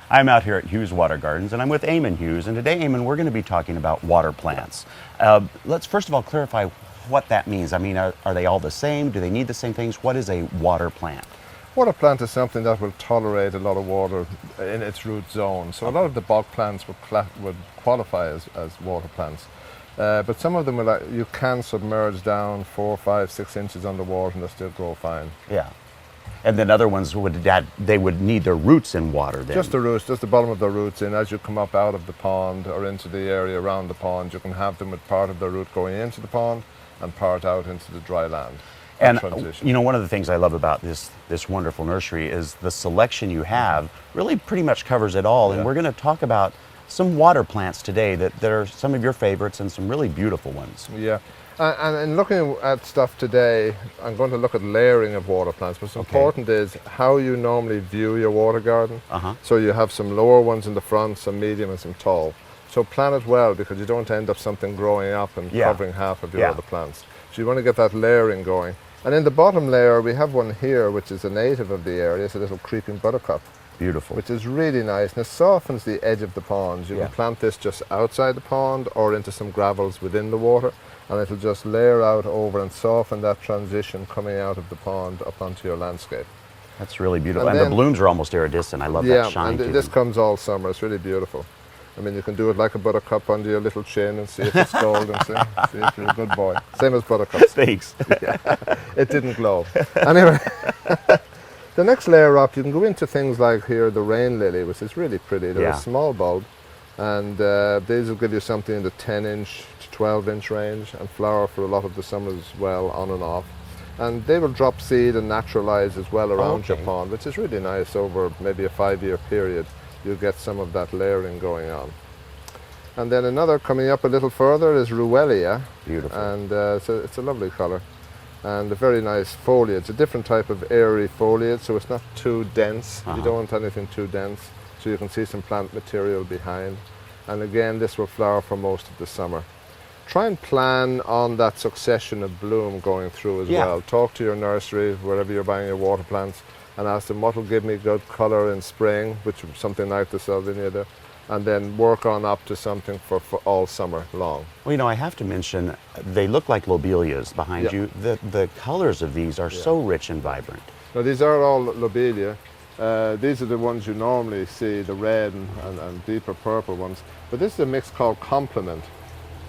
I'm out here at Hughes Water Gardens, and I'm with Eamon Hughes. And today, Eamon, we're going to be talking about water plants. Let's first of all clarify what that means. I mean, are they all the same? Do they need the same things? What is a water plant? Water plant is something that will tolerate a lot of water in its root zone. So a lot of the bog plants would qualify as water plants. But some of them you can submerge down 4, 5, 6 inches underwater and they still grow fine. Yeah. And then other ones they would need their roots in water then. Just the roots, just the bottom of the roots in. As you come up out of the pond or into the area around the pond, you can have them with part of the root going into the pond and part out into the dry land. And transition. you know, one of the things I love about this wonderful nursery is the selection you have really pretty much covers it all. And we're going to talk about some water plants today that are some of your favorites and some really beautiful ones. Yeah. And in looking at stuff today, I'm going to look at layering of water plants. What's important is how you normally view your water garden. So you have some lower ones in the front, some medium and some tall. So plan it well because you don't end up something growing up and covering half of your other plants. So you want to get that layering going. And in the bottom layer, we have one here, which is a native of the area. It's a little creeping buttercup. Beautiful. Which is really nice, and it softens the edge of the pond. You can plant this just outside the pond or into some gravels within the water, and it'll just layer out over and soften that transition coming out of the pond up onto your landscape. That's really beautiful. And the blooms are almost iridescent. I love that shine. Yeah, and this comes all summer. It's really beautiful. I mean, you can do it like a buttercup under your little chin and see if it's gold and see if you're a good boy. Same as buttercups. Thanks. It didn't glow. Anyway, the next layer up, you can go into things like here, the rain lily, which is really pretty. They're a small bulb, and these will give you something in the 10-inch to 12-inch range and flower for a lot of the summer as well, on and off. And they will drop seed and naturalize as well around your pond, which is really nice over maybe a 5-year period. You'll get some of that layering going on. And then another coming up a little further is Rue Well. Beautiful. And it's a lovely colour and a very nice foliage, a different type of airy foliage, so it's not too dense. You don't want anything too dense, so you can see some plant material behind. And again, this will flower for most of the summer. Try and plan on that succession of bloom going through as well. Talk to your nursery, wherever you're buying your water plants, and ask them what will give me good colour in spring, which is something like the Salvinia there, and then work on up to something for all summer long. Well, you know, I have to mention, they look like lobelias behind you. The colors of these are so rich and vibrant. Now, these are all lobelia. These are the ones you normally see, the red and deeper purple ones. But this is a mix called complement,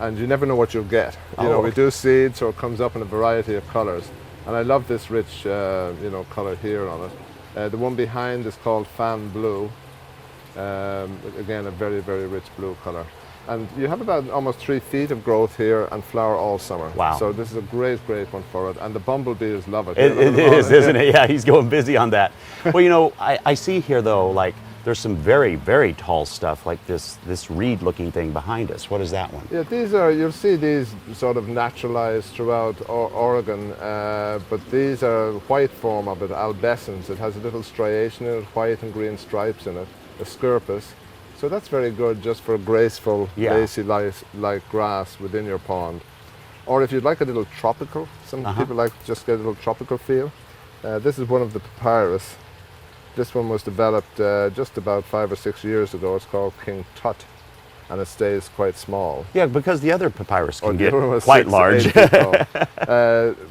and you never know what you'll get. You know, we do seed, so it comes up in a variety of colours. And I love this rich, colour here on it. The one behind is called fan blue. Again, a very, very rich blue colour. And you have about almost 3 feet of growth here and flower all summer. Wow. So this is a great, great one for it. And the bumblebees love it. It is, isn't it? Yeah, he's going busy on that. Well, you know, I see here, though, like, there's some very, very tall stuff, like this reed-looking thing behind us. What is that one? Yeah, you'll see these sort of naturalized throughout Oregon, but these are white form of it, albescens. It has a little striation in it, white and green stripes in it, a scirpus. So that's very good just for a graceful, lacy-like grass within your pond. Or if you'd like a little tropical, some people like to just get a little tropical feel. This is one of the papyrus. This one was developed just about 5 or 6 years ago. It's called King Tut, and it stays quite small. Yeah, because the other papyrus can get quite large.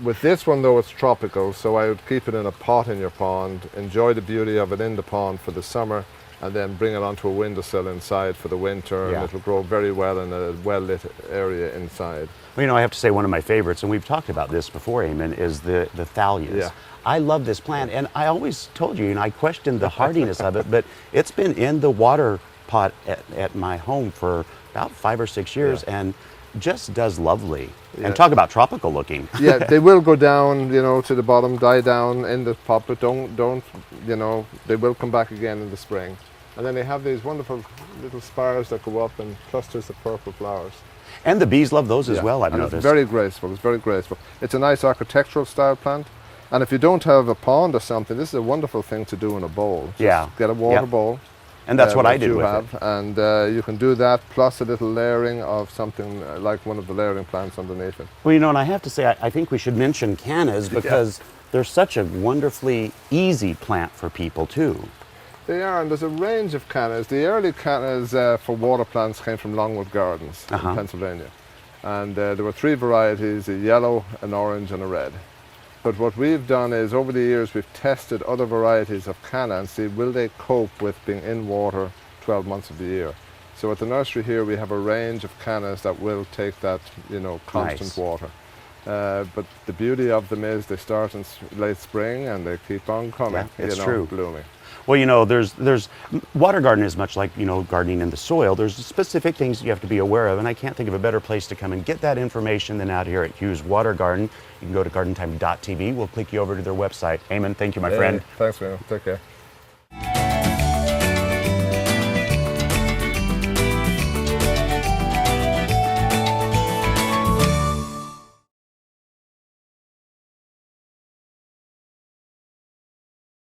With this one, though, it's tropical, so I would keep it in a pot in your pond, enjoy the beauty of it in the pond for the summer, and then bring it onto a windowsill inside for the winter, and it'll grow very well in a well-lit area inside. Well, you know, I have to say one of my favorites, and we've talked about this before, Eamon, is the thalias. Yeah. I love this plant, and I always told you, and I questioned the hardiness of it, but it's been in the water pot at my home for about 5 or 6 years, and just does lovely. And talk about tropical looking. Yeah, they will go down, you know, to the bottom, die down in the pot, but don't, you know, they will come back again in the spring. And then they have these wonderful little spires that go up and clusters of purple flowers. And the bees love those as well, I've noticed. It's very graceful, it's very graceful. It's a nice architectural style plant. And if you don't have a pond or something, this is a wonderful thing to do in a bowl. Just get a water bowl. And that's what I did with it. And you can do that plus a little layering of something like one of the layering plants underneath it. Well, you know, and I have to say, I think we should mention kannas because they're such a wonderfully easy plant for people too. They are, and there's a range of cannas. The early cannas for water plants came from Longwood Gardens in Pennsylvania. And there were 3 varieties, a yellow, an orange and a red. But what we've done is, over the years, we've tested other varieties of canna and see will they cope with being in water 12 months of the year. So at the nursery here, we have a range of cannas that will take that, constant water. But the beauty of them is they start in late spring and they keep on coming, Yeah, it's true. blooming. Well, there's water garden is much like, gardening in the soil. There's specific things you have to be aware of, and I can't think of a better place to come and get that information than out here at Hughes Water Garden. You can go to gardentime.tv. We'll click you over to their website. Eamon, thank you, my friend. Thanks, man. Take care.